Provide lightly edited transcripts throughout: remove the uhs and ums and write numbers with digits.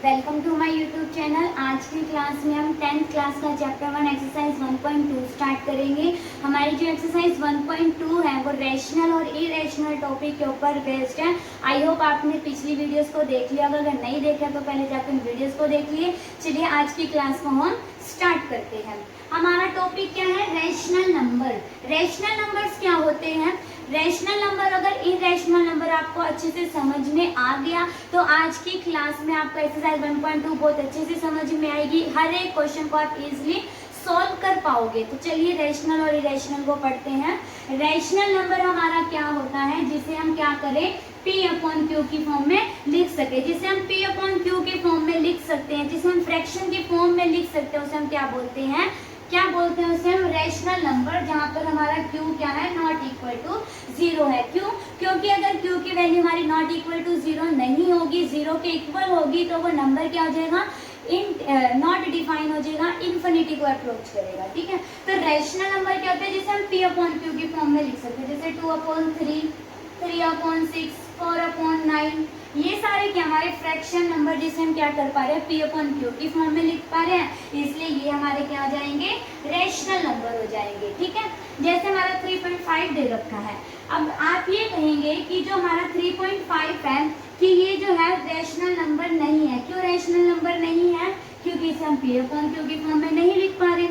Welcome to my YouTube channel. आज की class में हम 10th क्लास का चैप्टर 1 एक्सरसाइज 1.2 स्टार्ट करेंगे। हमारी जो एक्सरसाइज 1.2 है वो रैशनल और इरेशनल टॉपिक के ऊपर बेस्ड है। आई होप आपने पिछली वीडियोस को देख लिया, अगर नहीं देखा तो पहले जाकर इन वीडियोस को देख लिए। चलिए आज की क्लास को हम स्टार्ट करते हैं। हमारा टॉपिक क्या है? Rational number. रैशनल नंबर्स क्या होते हैं? रैशनल नंबर अगर इरेशनल नंबर आपको अच्छे से समझ में आ गया तो आज की क्लास में आपको एक्सरसाइज 1.2 बहुत अच्छे से समझ में आएगी। हर एक क्वेश्चन को आप इजीली सॉल्व कर पाओगे। तो चलिए रैशनल और इरेशनल को पढ़ते हैं। रैशनल नंबर हमारा क्या होता है जिसे हम क्या करें, P/Q की फॉर्म में लिख सके। जिसे हम P/Q की फॉर्म में लिख सकते हैं, जिसे हम फ्रैक्शन की फॉर्म में लिख सकते हैं, उसे हम क्या बोलते हैं? क्या बोलते हैं उसे? हम रैशनल नंबर, जहां पर हमारा Q क्या है, नॉट इक्वल टू 0 है। क्यों? क्योंकि अगर Q की वैल्यू हमारी नॉट इक्वल टू 0 नहीं होगी, 0 के इक्वल होगी, तो वो नंबर क्या हो जाएगा? नॉट डिफाइन हो जाएगा, इन्फिनिटी को अप्रोच करेगा। ठीक है, तो रैशनल नंबर क्या होता है जिसे हम P/Q की फॉर्म में लिख सकते हैं। जैसे 2/3, 3/6, 4/9, ये सारे क्या हमारे फ्रैक्शन नंबर जिसे हम क्या कर पा रहे हैं, P/Q की फॉर्म में लिख पा रहे हैं, इसलिए ये हमारे क्या हो जाएंगे? रैशनल नंबर हो जाएंगे। ठीक है, जैसे हमारा 3.5 दे रखा है। अब आप ये कहेंगे कि जो हमारा 3.5 है कि ये जो है रैशनल नंबर नहीं है। क्यों रैशनल नंबर नहीं है? क्योंकि इसे हम P/Q की फॉर्म में नहीं लिख पा रहे।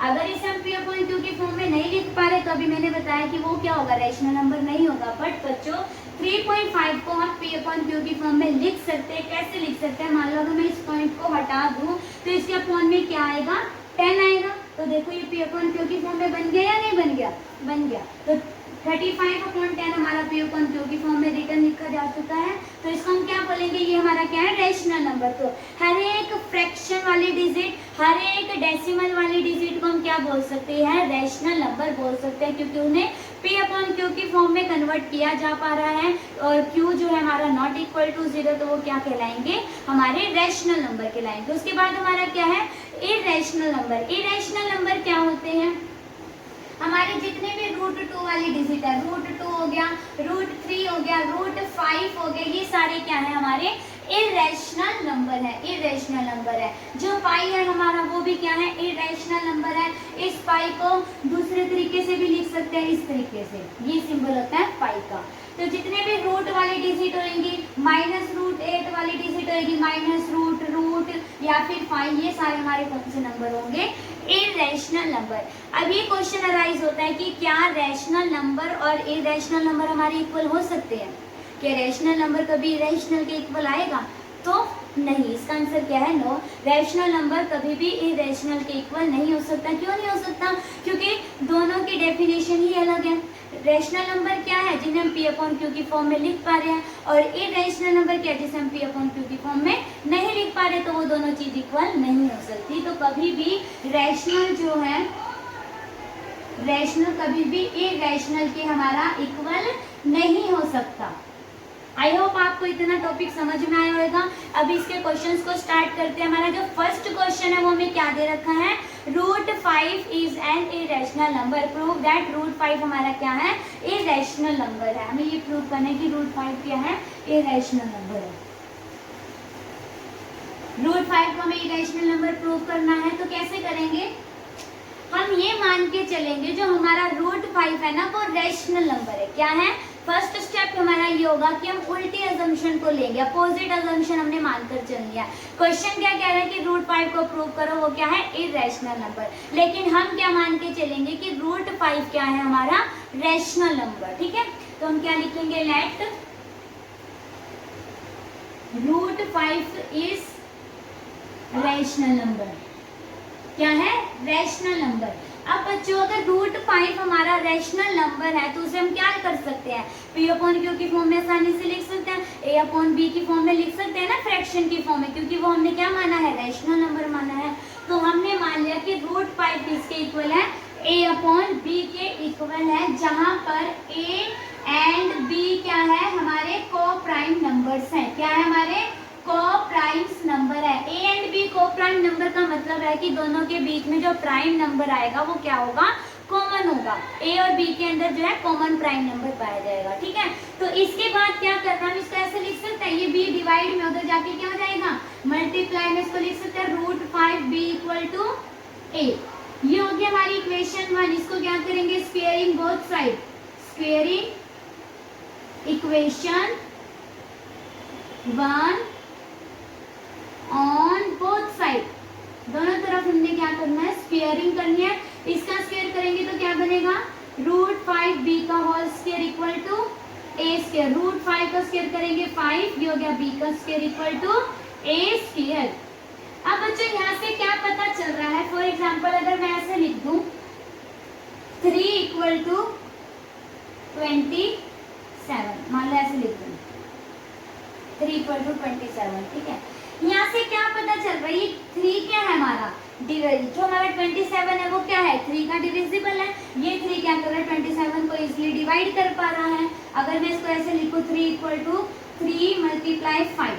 अगर इसे हम P/Q की फॉर्म में नहीं लिख पा रहे तो अभी मैंने बताया कि वो क्या होगा, रैशनल नंबर नहीं होगा। बट बच्चों 3.5 को हम P/Q की फॉर्म में लिख सकते हैं। कैसे लिख सकते हैं? मान लो अगर मैं इस पॉइंट को हटा दूं तो इसके अपॉन में क्या आएगा? 10 आएगा। तो देखो ये P/Q की फॉर्म में बन गया या नहीं बन गया? बन गया। तो 35/10 हमारा P/Q की फॉर्म में रिटर्न लिखा जा चुका है। तो इसको हम क्या बोलेंगे? ये हमारा क्या है? Rational number. तो हर एक फ्रैक्शन वाली डिजिट, हर एक डेसिमल वाली डिजिट को हम क्या बोल सकते हैं? रैशनल नंबर बोल सकते हैं, क्योंकि उन्हें P/Q की फॉर्म में कन्वर्ट किया जा पा रहा है। और Q जो है हमारा नॉट इक्वल टू 0, तो वो क्या कहलाएंगे? हमारे रैशनल नंबर कहलाएंगे। उसके बाद हमारा क्या है? Irrational number. इरेशनल नंबर क्या होते हैं? हमारे जितने भी √2 वाली डिजिट है, √2 हो गया, √3 हो गया, √5 हो गया, ये सारे क्या है? हमारे इरेशनल नंबर है। इरेशनल नंबर है। जो पाई है हमारा वो भी क्या है? इरेशनल नंबर है। इस पाई को दूसरे तरीके से भी लिख सकते हैं, इस तरीके से। ये सिंबल होता है पाई का। तो जितने भी रूट वाली डिजिट होंगी, -√8 वाली डिजिट होगी, -रूट या फिर 5, ये सारे हमारे कौन से नंबर होंगे? Irrational number. अब ये क्वेश्चन अराइज होता है कि क्या रैशनल नंबर और इरेशनल नंबर हमारे इक्वल हो सकते हैं? क्या रैशनल नंबर कभी इरेशनल के इक्वल आएगा? तो नहीं। इसका आंसर क्या है? नो। रैशनल नंबर कभी भी इरेशनल के इक्वल नहीं हो सकता। क्यों नहीं हो सकता? क्योंकि दोनों की डेफिनेशन ही अलग है। रैशनल नंबर क्या है? जिन्हें हम P/Q की फॉर्म में लिख पा रहे हैं, और इरेशनल नंबर क्या है? जिसे हम P/Q की फॉर्म में नहीं लिख पा रहे, तो वो दोनों चीज इक्वल नहीं हो सकती। तो कभी भी रैशनल जो है, रैशनल कभी भी इरेशनल के हमारा इक्वल नहीं हो सकता। आई होप आपको इतना टॉपिक समझ में आया होगा। अब इसके क्वेश्चंस को स्टार्ट करते हैं। हमारा जो फर्स्ट क्वेश्चन है वो हमें क्या दे रखा है? √5 is an irrational number. Prove that √5 हमारा क्या है? इरेशनल नंबर है। हमें ये प्रूव करना है कि √5 क्या है? इरेशनल नंबर है। √5 को हमें इरेशनल नंबर प्रूव करना है, तो कैसे करेंगे? हम ये मान के चलेंगे जो हमारा √5 है ना, वो रैशनल नंबर है। क्या है? फर्स्ट स्टेप हमारा ये होगा कि हम उल्टी अजम्पशन को लेंगे। अपोजिट अजम्पशन हमने मानकर चल लिया। क्वेश्चन क्या कह रहा है कि √5 को प्रूव करो, वो क्या है? Irrational number. लेकिन हम क्या मान के चलेंगे कि √5 क्या है? हमारा रैशनल नंबर। ठीक है, तो हम क्या लिखेंगे? Let √5 is rational number. क्या है? Rational number. अब बच्चों अगर √5 हमारा रैशनल नंबर है तो उसे हम क्या कर सकते हैं? P/Q की फॉर्म में आसानी से लिख सकते हैं, A/B की फॉर्म में लिख सकते हैं ना, फ्रैक्शन की फॉर्म में, क्योंकि वो हमने क्या माना है? रैशनल नंबर माना है। तो हमने मान लिया कि √5 इसके इक्वल है, A/B के इक्वल है, जहां पर A एंड B क्या है? हमारे को प्राइम नंबर्स हैं। क्या है? हमारे को प्राइम्स नंबर है। A एंड B को प्राइम नंबर का मतलब है कि दोनों के बीच में जो प्राइम नंबर आएगा वो क्या होगा? कॉमन होगा। A और B के अंदर जो है कॉमन प्राइम नंबर पाया जाएगा। ठीक है, तो इसके बाद क्या करना, हम इसको ऐसे लिख सकते हैं, ये B डिवाइड में उधर जाके क्या हो जाएगा? मल्टीप्लाई बी इक्वल टू ए। ये हो गया हमारी इक्वेशन 1। इसको क्या करेंगे, squaring both side, squaring equation 1 on both side, दोनों तरफ हमने क्या करना है, स्क्वेयरिंग करनी है। इसका स्क्वेयर करेंगे तो क्या बनेगा, √5b का whole square equal to a square. √5 का स्क्वेयर करेंगे 5, ये हो गया b का square equal to a square. अब बच्चों यहाँ से क्या पता चल रहा है, फॉर एग्जाम्पल अगर मैं ऐसे लिख दूं 3 इक्वल टू 27, मान लो ऐसे लिख दूं 3 इक्वल टू 27, ठीक है। यहाँ से क्या पता चल रहा है, ये 3 क्या है हमारा, जो हमारा 27 है वो क्या है, 3 का डिविजिबल है। ये 3 क्या कर रहा है, 27 को इजिली डिवाइड कर पा रहा है। अगर मैं इसको ऐसे लिखूं 3 इक्वल टू 3 मल्टीप्लाई 5,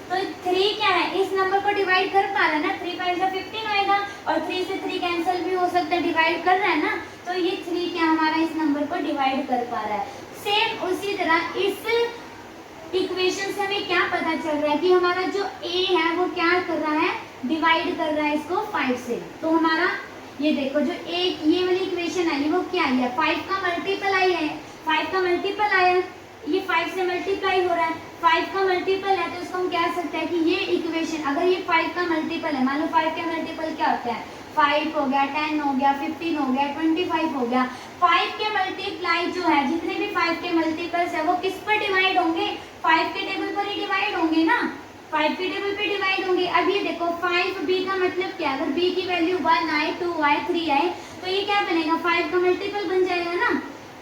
तो 3 क्या है, इस नंबर को डिवाइड कर पा रहा है ना, 3 5 15 आएगा, और 3 से 3 कैंसिल भी हो सकता है, डिवाइड कर रहा है ना, तो ये 3 क्या हमारा इस नंबर को डिवाइड कर पा रहा है। सेम उसी तरह इस इक्वेशन से हमें क्या पता चल रहा है कि हमारा जो a है वो क्या कर रहा है, डिवाइड कर रहा है इसको 5 से। तो हमारा ये देखो जो एक ये वाली इक्वेशन आई है वो क्या आई है, 5 का मल्टीपल आई है, 5 का मल्टीपल आया, ये 5 से मल्टीप्लाई हो रहा है, 5 का मल्टीपल है, तो इसको हम कह सकते हैं कि ये इक्वेशन अगर ये 5 का मल्टीपल है, मान लो 5 का मल्टीपल क्या होता है, 5 हो गया, 10 हो गया, 15 हो गया, 25 हो गया। 5 के मल्टीप्लाई जो है, जितने भी 5 के मल्टीपल्स है वो किस पर डिवाइड होंगे, 5 के टेबल पर ही डिवाइड होंगे ना, 5 के टेबल पे डिवाइड होंगे। अब ये देखो 5b का मतलब क्या, अगर b की वैल्यू 1 आए, 2 आए, 3 आए, तो ये क्या बनेगा, 5 का मल्टीपल बन जाएगा ना,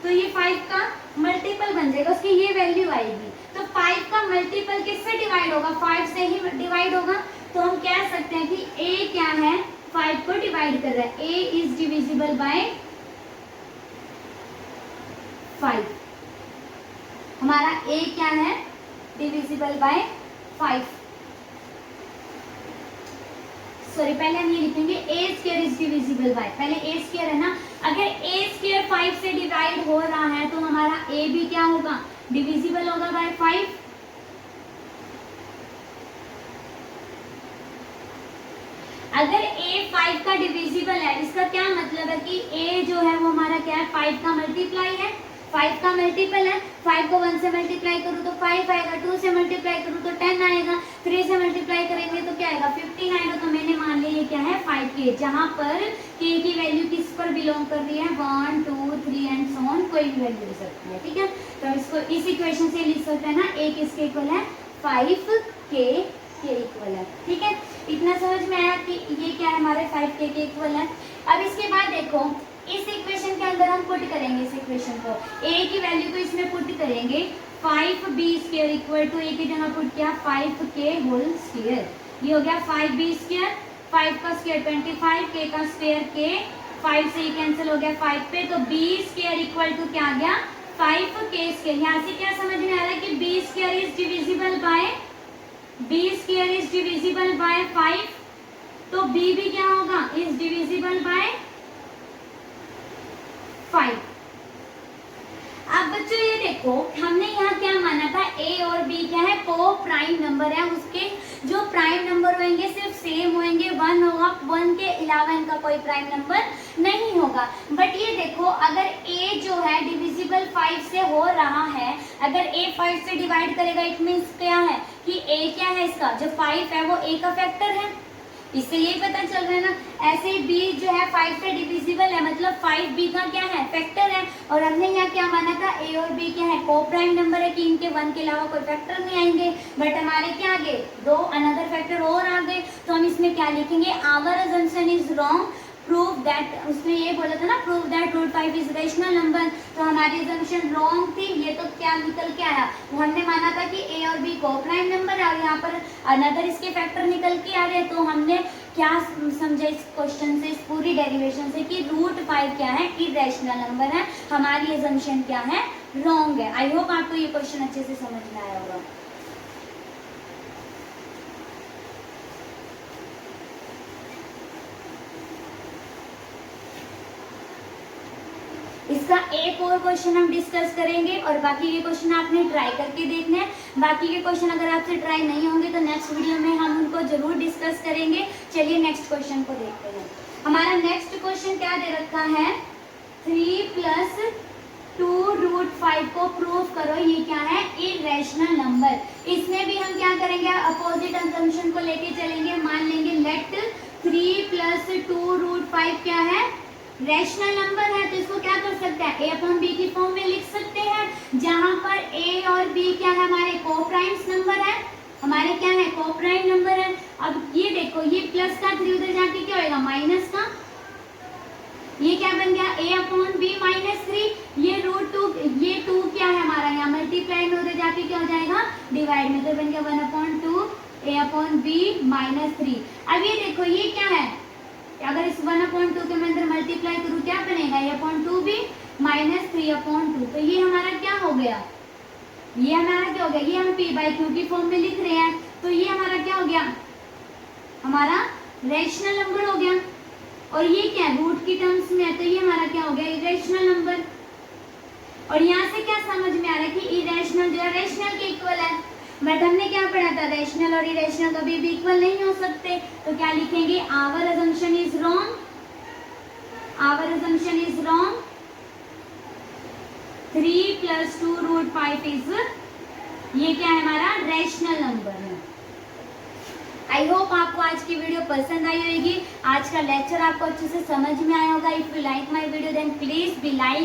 तो ये 5 का मल्टीपल बन जाएगा, उसकी ये वैल्यू आएगी। तो 5 का मल्टीपल किससे डिवाइड होगा, 5 से ही डिवाइड होगा। तो हम कह सकते हैं कि a क्या है, 5 को डिवाइड कर रहा है, a इज डिविजिबल बाय 5। हमारा a क्या है, डिविजिबल बाय 5। सॉरी, पहले हम ये लिखेंगे a square is divisible by, पहले a स्क्वायर है ना, अगर a स्क्वायर 5 से डिवाइड हो रहा है तो हमारा a भी क्या होगा, डिविजिबल होगा बाय 5। अगर a 5 का डिविजिबल है, इसका क्या मतलब है कि a जो है वो हमारा क्या है, 5 का मल्टीप्लाई है, 5 का मल्टीपल है। 5 को 1 से मल्टीप्लाई करूँ तो 5 आएगा, 2 से मल्टीप्लाई करूँ तो 10 आएगा, 3 से मल्टीप्लाई करेंगे तो क्या आएगा, 15 आएगा। तो मैंने मान लिया ये क्या है, 5k, जहाँ पर k की वैल्यू किस पर बिलोंग कर रही है, 1 2 3 एंड सो ऑन, कोई भी वैल्यू ले सकती है, ठीक है। तो इसको इस इक्वेशन से लिख सकते हैं ना, a किसके इक्वल है, 5k के इक्वल है, ठीक है। इतना समझ में आया कि ये क्या है, हमारे 5k के इक्वल है। अब इसके बाद देखो इस इक्वेशन के अंदर हम पुट करेंगे इस इक्वेशन को, a की वैल्यू को इसमें पुट करेंगे, 5b square equal to a की जगह पुट किया 5k होल स्क्वायर, ये हो गया 5b स्क्वायर, 5 का स्क्वायर 25, k का स्क्वायर k, 5 से ये कैंसिल हो गया 5 पे, तो b स्क्वायर इक्वल टू क्या आ गया, 5k स्क्वायर। यहाँ से क्या समझ में आ रहा है कि b square is divisible by, b square is divisible by 5, तो b भी क्या होगा, इज डिविजिबल बाय 5। अब बच्चों ये देखो हमने यहाँ क्या माना था, a और b क्या है, को प्राइम नंबर है, उसके जो प्राइम नंबर होंगे सिर्फ सेम होंगे, 1 होगा, 1 के अलावा इनका कोई प्राइम नंबर नहीं होगा। बट ये देखो अगर a जो है डिविजिबल 5 से हो रहा है, अगर a 5 से डिवाइड करेगा, इट मीन्स क्या है कि a क्या है, इसका जो 5 है वो a का फैक्टर है, इससे ये पता चल रहा है ना। ऐसे ही b जो है 5 से डिविजिबल है, मतलब 5b का क्या है, फैक्टर है। और हमने यहाँ क्या माना था, a और b क्या है, को प्राइम नंबर है कि इनके 1 के अलावा कोई फैक्टर नहीं आएंगे। बट हमारे क्या आ गए, 2 अनदर फैक्टर और आ गए, तो हम इसमें क्या लिखेंगे, our assumption is wrong, prove that, उसने ये बोला था ना, prove that √5 is rational number, तो हमारी अजम्पशन रॉन्ग थी। ये तो क्या निकल के आया, हमने माना था कि a और b को प्राइम नंबर है, और यहाँ पर अनदर इसके फैक्टर निकल के आ रहे, तो हमने क्या समझा इस क्वेश्चन से, इस पूरी डेरिवेशन से, कि √5 क्या है, इरेशनल नंबर है, हमारी अजम्पशन क्या है, रॉन्ग है। आई होप आपको ये क्वेश्चन अच्छे से समझ में आया होगा। इसका एक और क्वेश्चन हम डिस्कस करेंगे, और बाकी के क्वेश्चन आपने ट्राई करके देखने हैं। बाकी के क्वेश्चन अगर आपसे ट्राई नहीं होंगे तो नेक्स्ट वीडियो में हम उनको जरूर डिस्कस डिस्कस करेंगे। चलिए नेक्स्ट क्वेश्चन को देखते हैं। हमारा नेक्स्ट क्वेश्चन क्या दे रखा है, 3 प्लस 2√5 को प्रूव करो। ये क्या है, इरेशनल नंबर। इसमें भी हम क्या करेंगे, अपोजिट असम्पशन को लेके चलेंगे। मान लेंगे लेट 3 प्लस 2√5 क्या है, रैशनल नंबर है। तो इसको क्या कर सकते हैं, a अपॉन b की फॉर्म में लिख सकते हैं, जहां पर a और b क्या है, हमारे कोप्राइम्स नंबर है, हमारे क्या है, कोप्राइम नंबर है। अब ये देखो, ये प्लस का 3 उधर जाके क्या होएगा, माइनस का। ये क्या बन गया, a अपॉन b -3। ये √2, ये 2 क्या है हमारा, यहाँ मल्टीप्लाई में उधर जाके क्या हो जाएगा, डिवाइड में, तो बन गया 1/2 a अपॉन b -3। अब ये देखो, ये क्या है, अगर इस 1/2 के अंदर मल्टीप्लाई करूँ क्या बनेगा, a/2b -3/2। तो ये हमारा क्या हो गया, ये हमारा क्या हो गया, ये हम p/q की फॉर्म में लिख रहे हैं। तो ये हमारा क्या हो गया, हमारा रैशनल नंबर हो गया। और ये क्या है, रूट की टर्म्स में है, तो ये हमारा क्या हो गया, इरेशनल नंबर। और यहाँ से क्या समझ में आ रहा है कि इरेशनल जो है रैशनल के इक्वल है। बट हमने क्या पढ़ा था, रैशनल और इरेशनल कभी भी इक्वल नहीं हो सकते। तो क्या लिखेंगे, our assumption is wrong, our assumption is wrong, 3 plus 2√5 is, ये क्या है, हमारा रैशनल नंबर है। आई होप आपको आज की वीडियो पसंद आई होगी। आज का लेक्चर आपको अच्छे से समझ में आया होगा। If you like my video then please be like